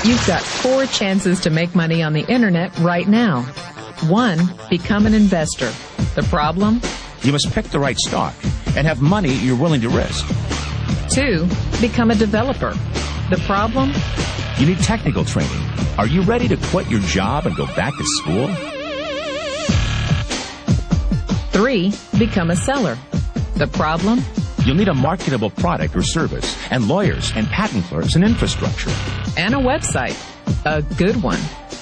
You've got 4 chances to make money on the internet right now. 1. Become an investor. The problem? You must pick the right stock and have money you're willing to risk. 2. Become a developer. The problem? You need technical training. Are you ready to quit your job and go back to school? 3. Become a seller. The problem? You'll need a marketable product or service, and lawyers and patent clerks and infrastructure. And a website. A good one.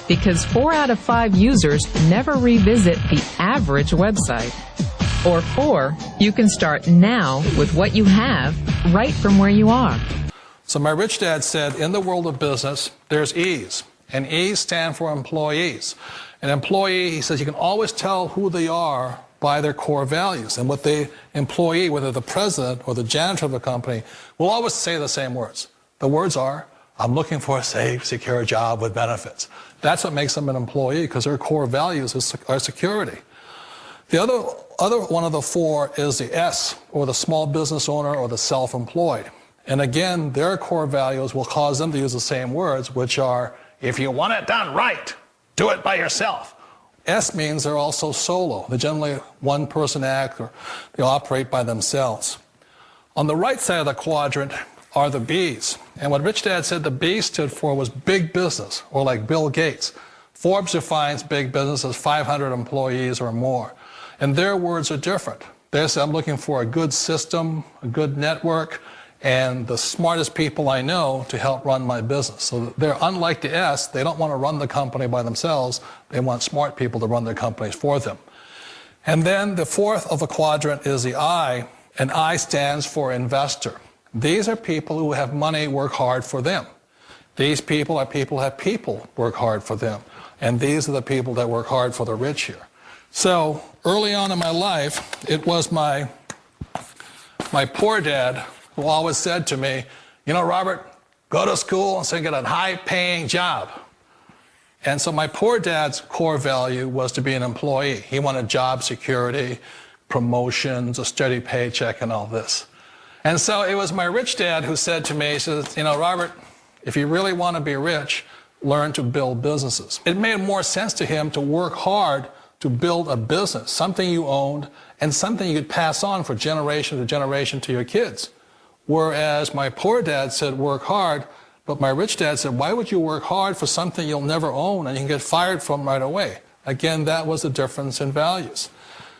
Because 4 out of 5 users never revisit the average website. Or 4, you can start now with what you have right from where you are. So my rich dad said, in the world of business, there's E's. And E's stand for employees. An employee, he says, you can always tell who they are by their core values. And what the employee, whether the president or the janitor of the company, will always say the same words. The words are, I'm looking for a safe, secure job with benefits. That's what makes them an employee, because their core values are security. The other one of the 4 is the S, or the small business owner or the self-employed. And again, their core values will cause them to use the same words, which are, if you want it done right, do it by yourself. S means they're also solo. They're generally one-person act, or they operate by themselves. On the right side of the quadrant are the B's. And what Rich Dad said the B stood for was big business, or like Bill Gates. Forbes defines big business as 500 employees or more. And their words are different. They say, I'm looking for a good system, a good network, and the smartest people I know to help run my business. So they're unlike the S. They don't want to run the company by themselves. They want smart people to run their companies for them. And then the 4th of the quadrant is the I, and I stands for investor. These are people who have money work hard for them. These people are people who have people work hard for them. And these are the people that work hard for the rich here. So early on in my life, it was my poor dad who always said to me, you know, Robert, go to school and so get a high-paying job. And so my poor dad's core value was to be an employee. He wanted job security, promotions, a steady paycheck, and all this. And so it was my rich dad who said to me, he says, you know, Robert, if you really want to be rich, learn to build businesses. It made more sense to him to work hard to build a business, something you owned and something you could pass on for generation to generation to your kids. Whereas my poor dad said work hard, but my rich dad said, why would you work hard for something you'll never own and you can get fired from right away? Again, that was the difference in values.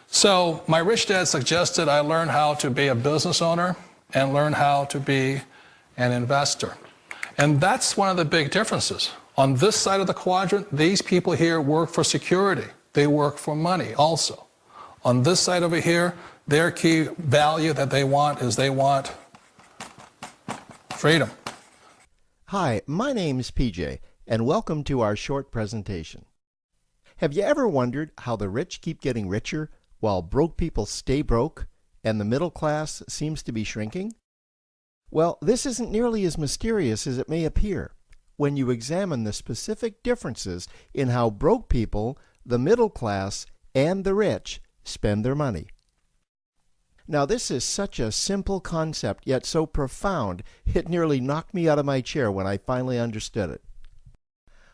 So my rich dad suggested I learn how to be a business owner and learn how to be an investor. And that's one of the big differences. On this side of the quadrant, these people here work for security. They work for money also. On this side over here, their key value that they want is they want freedom. Hi, my name's PJ, and welcome to our short presentation. Have you ever wondered how the rich keep getting richer while broke people stay broke and the middle class seems to be shrinking? Well, this isn't nearly as mysterious as it may appear when you examine the specific differences in how broke people, the middle class, and the rich spend their money. Now, this is such a simple concept, yet so profound, it nearly knocked me out of my chair when I finally understood it.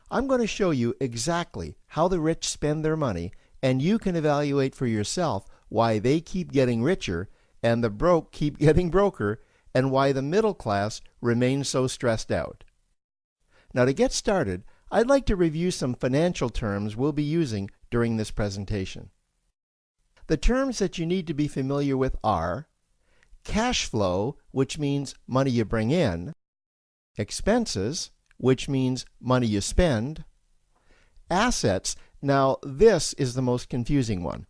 I'm going to show you exactly how the rich spend their money, and you can evaluate for yourself why they keep getting richer and the broke keep getting broker, and why the middle class remains so stressed out. Now, to get started, I'd like to review some financial terms we'll be using during this presentation. The terms that you need to be familiar with are cash flow, which means money you bring in, expenses, which means money you spend, assets. Now, this is the most confusing one.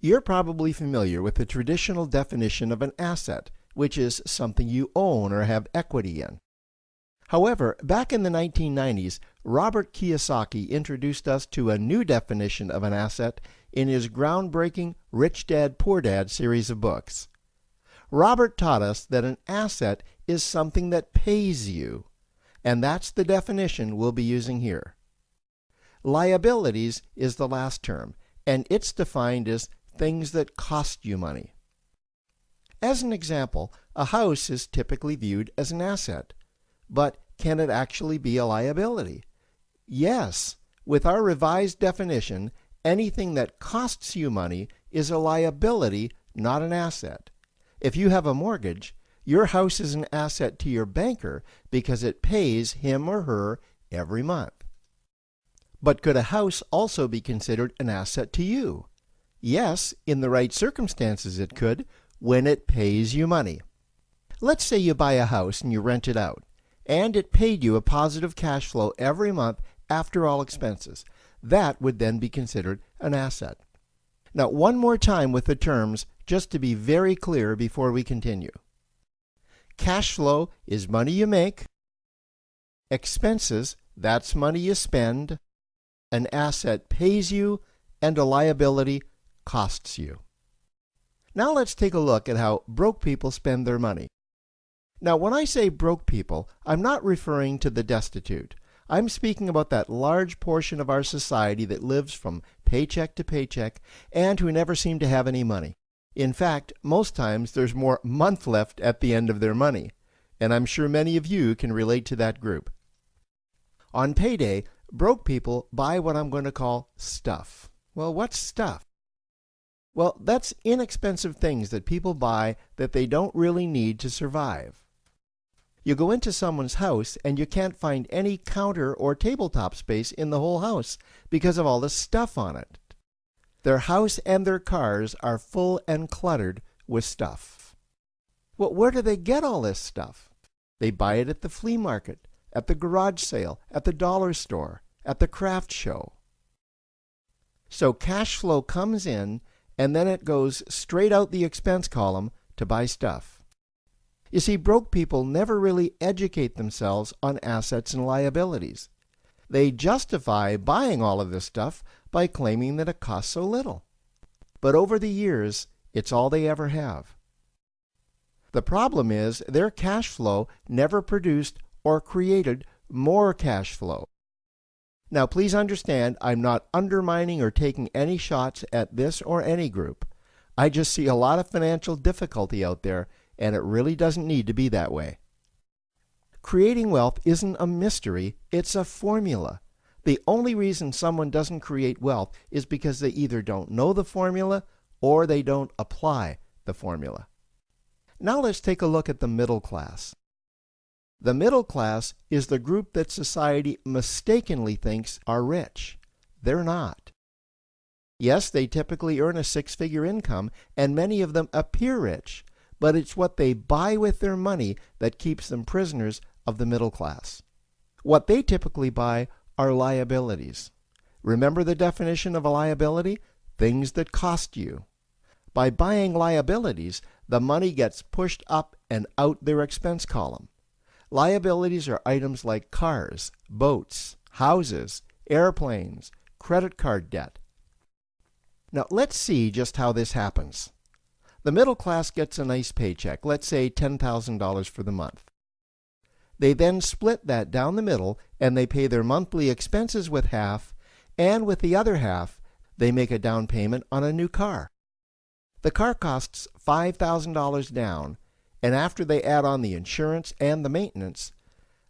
You're probably familiar with the traditional definition of an asset, which is something you own or have equity in. However, back in the 1990s, Robert Kiyosaki introduced us to a new definition of an asset in his groundbreaking Rich Dad, Poor Dad series of books. Robert taught us that an asset is something that pays you, and that's the definition we'll be using here. Liabilities is the last term, and it's defined as things that cost you money. As an example, a house is typically viewed as an asset, but can it actually be a liability? Yes. With our revised definition, anything that costs you money is a liability, not an asset. If you have a mortgage, your house is an asset to your banker because it pays him or her every month. But could a house also be considered an asset to you? Yes, in the right circumstances it could, when it pays you money. Let's say you buy a house and you rent it out, and it paid you a positive cash flow every month after all expenses. That would then be considered an asset. Now, one more time with the terms, just to be very clear before we continue. Cash flow is money you make. Expenses, that's money you spend. An asset pays you, and a liability costs you. Now let's take a look at how broke people spend their money. Now, when I say broke people, I'm not referring to the destitute. I'm speaking about that large portion of our society that lives from paycheck to paycheck and who never seem to have any money. In fact, most times there's more month left at the end of their money, and I'm sure many of you can relate to that group. On payday, broke people buy what I'm going to call stuff. Well, what's stuff? Well, that's inexpensive things that people buy that they don't really need to survive. You go into someone's house and you can't find any counter or tabletop space in the whole house because of all the stuff on it. Their house and their cars are full and cluttered with stuff. Well, where do they get all this stuff? They buy it at the flea market, at the garage sale, at the dollar store, at the craft show. So cash flow comes in and then it goes straight out the expense column to buy stuff. You see, broke people never really educate themselves on assets and liabilities. They justify buying all of this stuff by claiming that it costs so little. But over the years, it's all they ever have. The problem is their cash flow never produced or created more cash flow. Now, please understand, I'm not undermining or taking any shots at this or any group. I just see a lot of financial difficulty out there, and it really doesn't need to be that way. Creating wealth isn't a mystery, it's a formula. The only reason someone doesn't create wealth is because they either don't know the formula or they don't apply the formula. Now let's take a look at the middle class. The middle class is the group that society mistakenly thinks are rich. They're not. Yes, they typically earn a six-figure income, and many of them appear rich, but it's what they buy with their money that keeps them prisoners of the middle class. What they typically buy are liabilities. Remember the definition of a liability? Things that cost you. By buying liabilities, the money gets pushed up and out their expense column. Liabilities are items like cars, boats, houses, airplanes, credit card debt. Now let's see just how this happens. The middle class gets a nice paycheck, let's say $10,000 for the month. They then split that down the middle and they pay their monthly expenses with half, and with the other half, they make a down payment on a new car. The car costs $5,000 down, and after they add on the insurance and the maintenance,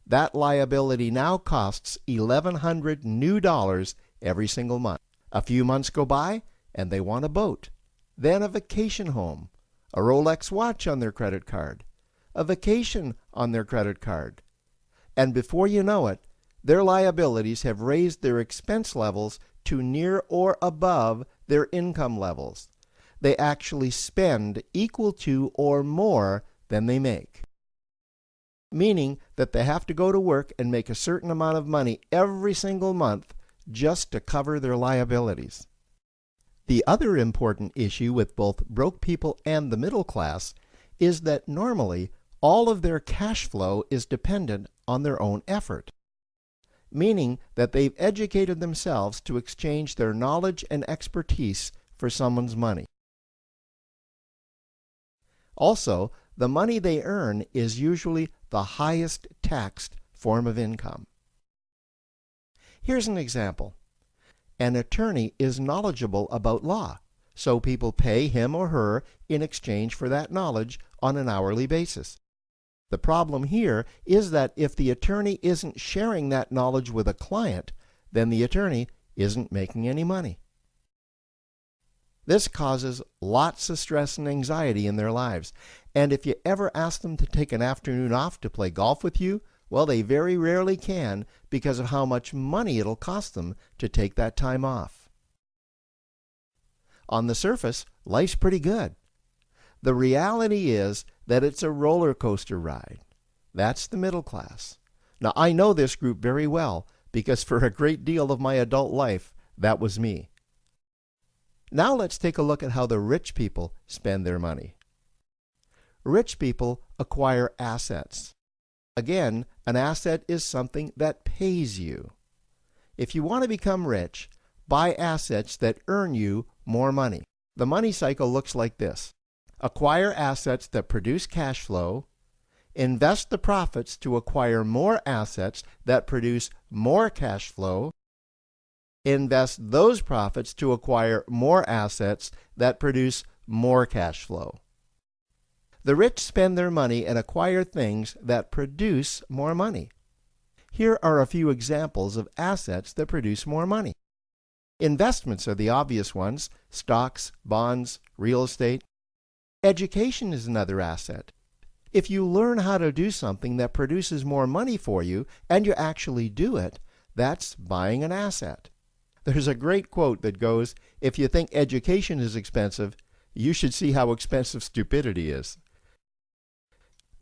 that liability now costs $1,100 new dollars every single month. A few months go by, and they want a boat, then a vacation home, a Rolex watch on their credit card, a vacation on their credit card. And before you know it, their liabilities have raised their expense levels to near or above their income levels. They actually spend equal to or more than they make. Meaning that they have to go to work and make a certain amount of money every single month just to cover their liabilities. The other important issue with both broke people and the middle class is that normally all of their cash flow is dependent on their own effort, meaning that they've educated themselves to exchange their knowledge and expertise for someone's money. Also, the money they earn is usually the highest taxed form of income. Here's an example. An attorney is knowledgeable about law, so people pay him or her in exchange for that knowledge on an hourly basis. The problem here is that if the attorney isn't sharing that knowledge with a client, then the attorney isn't making any money. This causes lots of stress and anxiety in their lives. And if you ever ask them to take an afternoon off to play golf with you, well, they very rarely can because of how much money it'll cost them to take that time off. On the surface, life's pretty good. The reality is that it's a roller coaster ride. That's the middle class. Now, I know this group very well because for a great deal of my adult life, that was me. Now let's take a look at how the rich people spend their money. Rich people acquire assets. Again, an asset is something that pays you. If you want to become rich, buy assets that earn you more money. The money cycle looks like this. Acquire assets that produce cash flow, invest the profits to acquire more assets that produce more cash flow, invest those profits to acquire more assets that produce more cash flow. The rich spend their money and acquire things that produce more money. Here are a few examples of assets that produce more money. Investments are the obvious ones: stocks, bonds, real estate. Education is another asset. If you learn how to do something that produces more money for you and you actually do it, that's buying an asset. There's a great quote that goes, "If you think education is expensive, you should see how expensive stupidity is."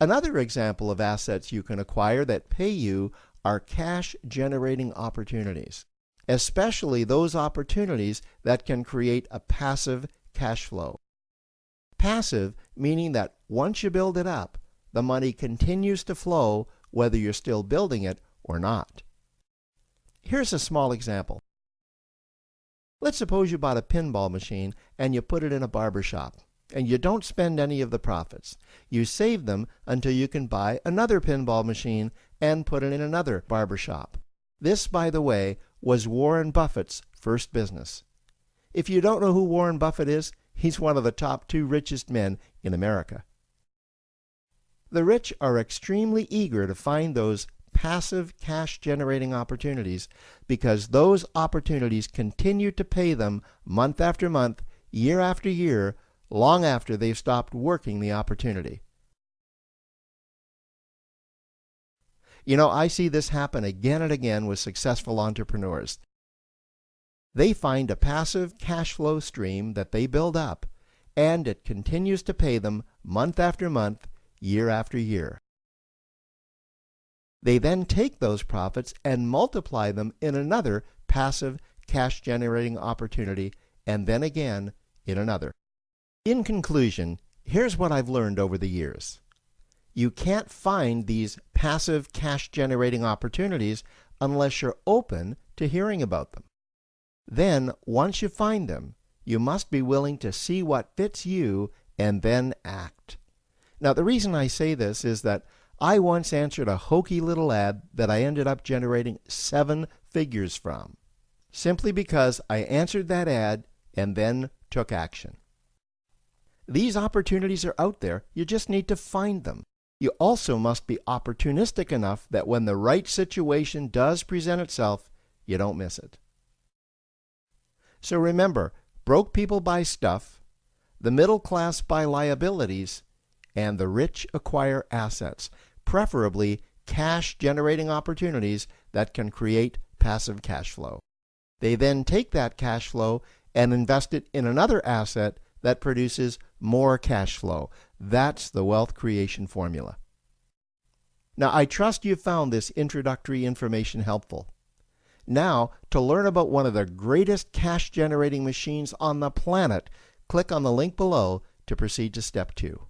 Another example of assets you can acquire that pay you are cash-generating opportunities, especially those opportunities that can create a passive cash flow. Passive meaning that once you build it up, the money continues to flow whether you're still building it or not. Here's a small example. Let's suppose you bought a pinball machine and you put it in a barber shop, and you don't spend any of the profits. You save them until you can buy another pinball machine and put it in another barber shop. This, by the way, was Warren Buffett's first business. If you don't know who Warren Buffett is, he's one of the top 2 richest men in America. The rich are extremely eager to find those passive cash-generating opportunities because those opportunities continue to pay them month after month, year after year, long after they've stopped working the opportunity. You know, I see this happen again and again with successful entrepreneurs. They find a passive cash flow stream that they build up, and it continues to pay them month after month, year after year. They then take those profits and multiply them in another passive cash-generating opportunity, and then again in another. In conclusion, here's what I've learned over the years. You can't find these passive cash-generating opportunities unless you're open to hearing about them. Then, once you find them, you must be willing to see what fits you and then act. Now, the reason I say this is that I once answered a hokey little ad that I ended up generating 7 figures from, simply because I answered that ad and then took action. These opportunities are out there. You just need to find them. You also must be opportunistic enough that when the right situation does present itself, you don't miss it. So remember, broke people buy stuff, the middle class buy liabilities, and the rich acquire assets, preferably cash-generating opportunities that can create passive cash flow. They then take that cash flow and invest it in another asset that produces more cash flow. That's the wealth creation formula. Now, I trust you found this introductory information helpful. Now, to learn about one of the greatest cash-generating machines on the planet, click on the link below to proceed to step 2.